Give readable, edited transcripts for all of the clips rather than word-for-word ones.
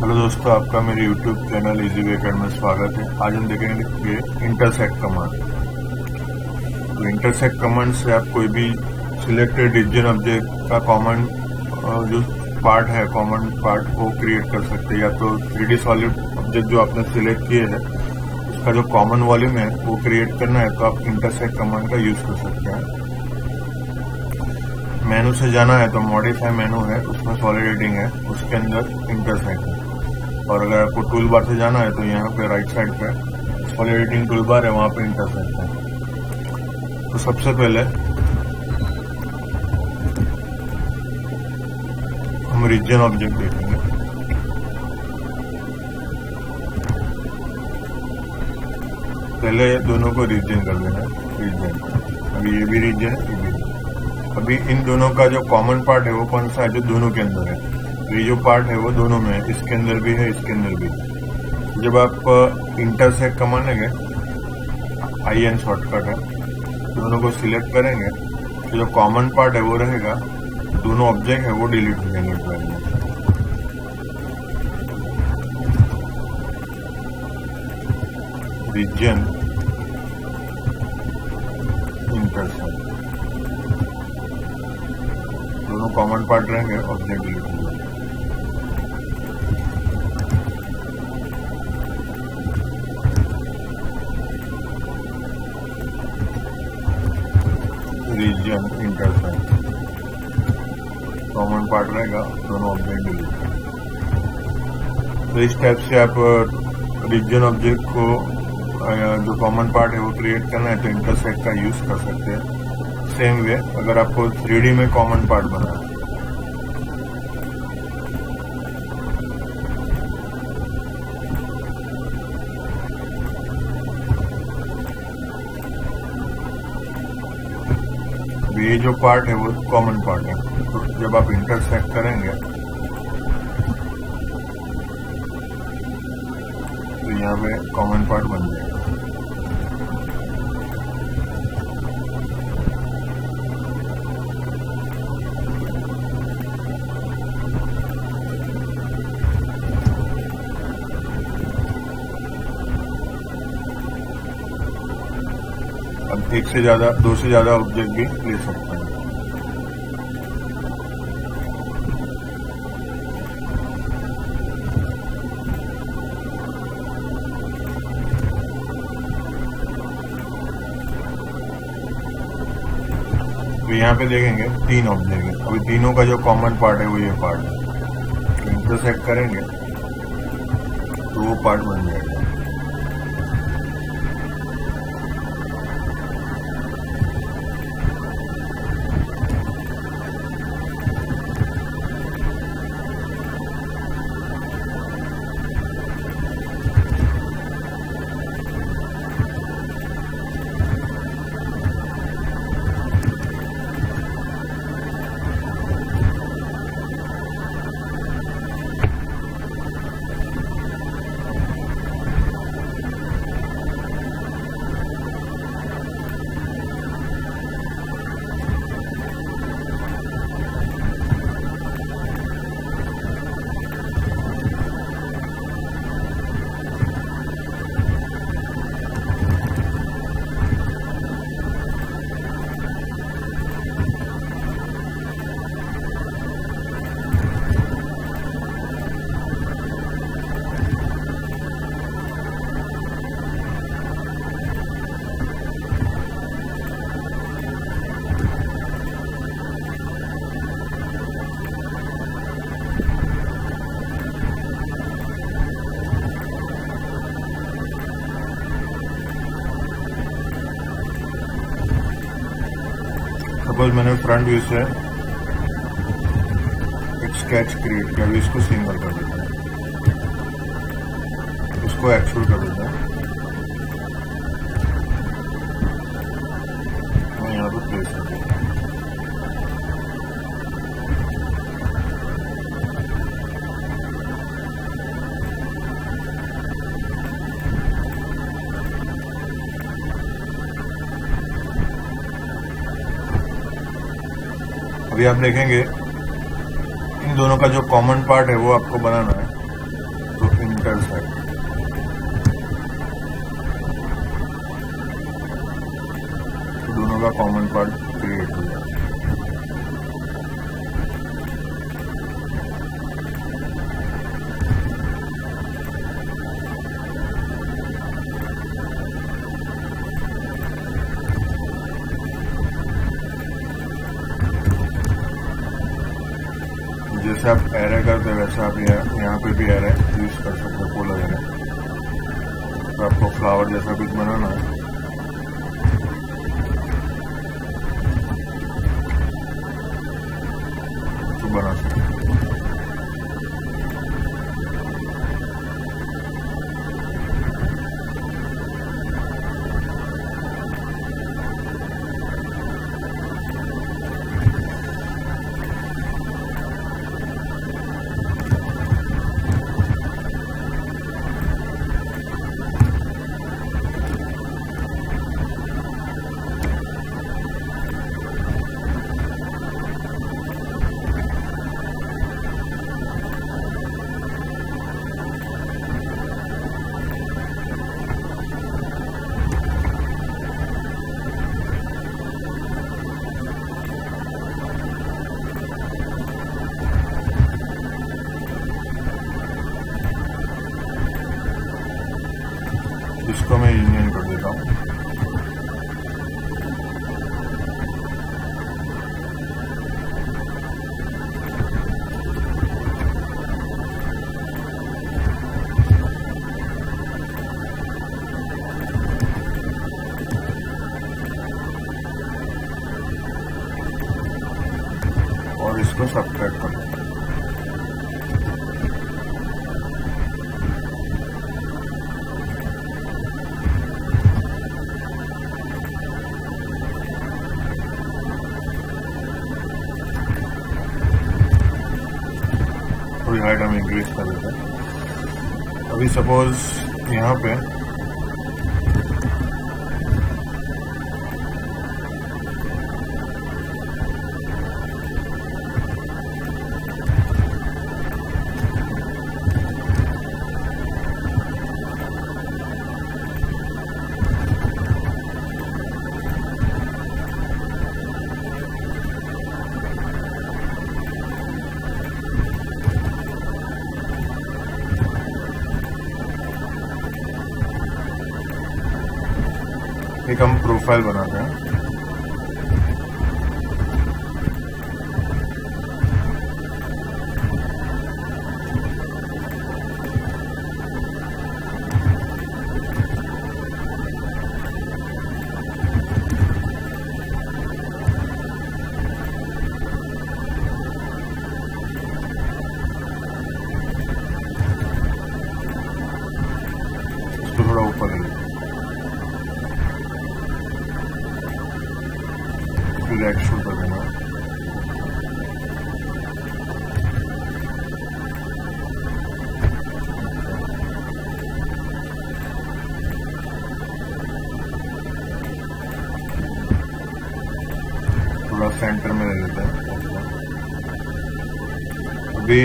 Hello दोस्तों, आपका मेरे यूट्यूब चैनल AutoCAD में स्वागत है। आज हम देखेंगे इंटरसेक्ट कमांड। तो इंटरसेक्ट कमांड से आप कोई भी सिलेक्टेड रीजन ऑब्जेक्ट का कॉमन जो पार्ट है, कॉमन पार्ट वो क्रिएट कर सकते हैं। या तो 3D सॉलिड ऑब्जेक्ट जो आपने सिलेक्ट किए हैं उसका जो कॉमन वॉल्यूम है वो क्रिएट करना है तो आप इंटरसेक्ट कमांड का यूज कर सकते हैं। मेनू से जाना है तो मॉडिफाई मेनू है, उसमें सॉलिड एडिटिंग है, उसके अंदर इंटरसेक्ट है। और अगर आपको टूल बार से जाना है तो यहाँ पे राइट साइड पे सॉलिड एडिटिंग टूल बार है, वहाँ पे इंटरसेक्ट है। तो सबसे पहले हम रीजन ऑब्जेक्ट देखेंगे। पहले दोनों को रीजन कर देना है, रीजन। अभी ये भी रीजन है, ये भी। अभी इन दोनों का जो कॉमन पार्ट है वो कौन सा है, जो दोनों के अंदर है। तो ये जो पार्ट है वो दोनों में है, इसके अंदर भी है, इसके अंदर भी है। जब आप इंटरसेक्ट कमांड लेंगे, IN शॉर्टकट है, दोनों को सिलेक्ट करेंगे तो जो कॉमन पार्ट है वो रहेगा, दोनों ऑब्जेक्ट है वो डिलीट हो जाएंगे ड्राइव में। रीजन इंटरसेक्ट, दोनों कॉमन पार्ट रहेंगे, ऑब्जेक्ट डिलीट हो जाएंगे। रीजन इंटरसेक्ट, कॉमन पार्ट रहेगा, दोनों ऑब्जेक्ट डिलीट। तो इस टाइप से आप रीजन ऑब्जेक्ट को जो कॉमन पार्ट है वो क्रिएट करना है तो इंटरसेक्ट का यूज कर सकते हैं। सेम वे अगर आपको 3D में कॉमन पार्ट बनाना है, ये जो पार्ट है वो कॉमन पार्ट है। तो जब आप इंटरसेक्ट करेंगे तो यहाँ पे कॉमन पार्ट बन जाएगा। अब एक से ज्यादा, दो से ज्यादा ऑब्जेक्ट भी ले सकते हैं। तो यहाँ पे देखेंगे 3 ऑब्जेक्ट है। अभी तीनों का जो कॉमन पार्ट है वो ये पार्ट है। तो इंटरसेक्ट करेंगे तो वो पार्ट बन जाएगा। सपोज मैंने फ्रंट व्यू से एक स्केच क्रिएट किया, अभी इसको सिंगल कर देता है, इसको एक्सट्रूड कर देता है, मैं यहाँ पे प्लेस कर देता हूँ। अभी आप देखेंगे इन दोनों का जो कॉमन पार्ट है वो आपको बनाना है। का कॉमन पार्ट क्रिएट हो जाए। जैसे आप एरे करते हैं वैसे आप यहाँ पे भी एरे यूज कर सकते हैं, पोलर एरे। तो आपको फ्लावर जैसा कुछ बनाना है तो बना सकते हैं। इसको मैं यूनियन कर देता हूँ। और इसको सब्ट्रैक्ट कर देता हूँ। थोड़ी हाइट हम इंक्रीज कर देते हैं। अभी सपोज यहाँ पे एक हम प्रोफाइल बनाते हैं। इसको थोड़ा ऊपर ले लेते हैं। लेग शो कर देना। थोड़ा सेंटर में ले लेते हैं। अभी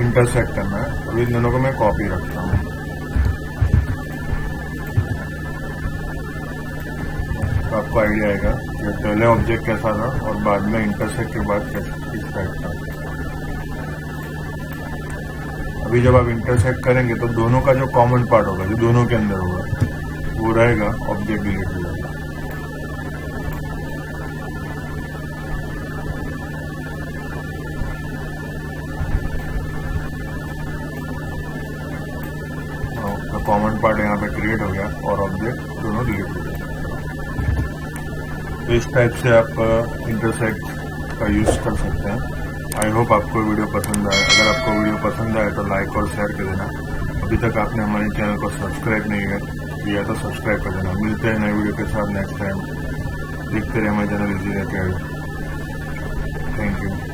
इंटरसेक्ट करना है। अभी इन दोनों को मैं कॉपी रखता हूँ। तो आपको आइडिया आएगा कि पहले ऑब्जेक्ट कैसा था और बाद में इंटरसेक्ट के बाद किस टाइप था। अभी जब आप इंटरसेक्ट करेंगे तो दोनों का जो कॉमन पार्ट होगा, जो दोनों के अंदर होगा, वो रहेगा, ऑब्जेक्ट डिलीट हो जाएगा। तो कॉमन पार्ट यहाँ पे क्रिएट हो गया और ऑब्जेक्ट दोनों डिलीट हो गया। तो इस टाइप से आप इंटरसेक्ट का यूज कर सकते हैं। आई होप आपको वीडियो पसंद आए। अगर आपको वीडियो पसंद आए तो लाइक और शेयर कर देना। अभी तक आपने हमारे चैनल को सब्सक्राइब नहीं किया तो सब्सक्राइब कर देना। मिलते हैं नए वीडियो के साथ नेक्स्ट टाइम। देखते रहे हमारे channel easy AutoCAD। Thank you.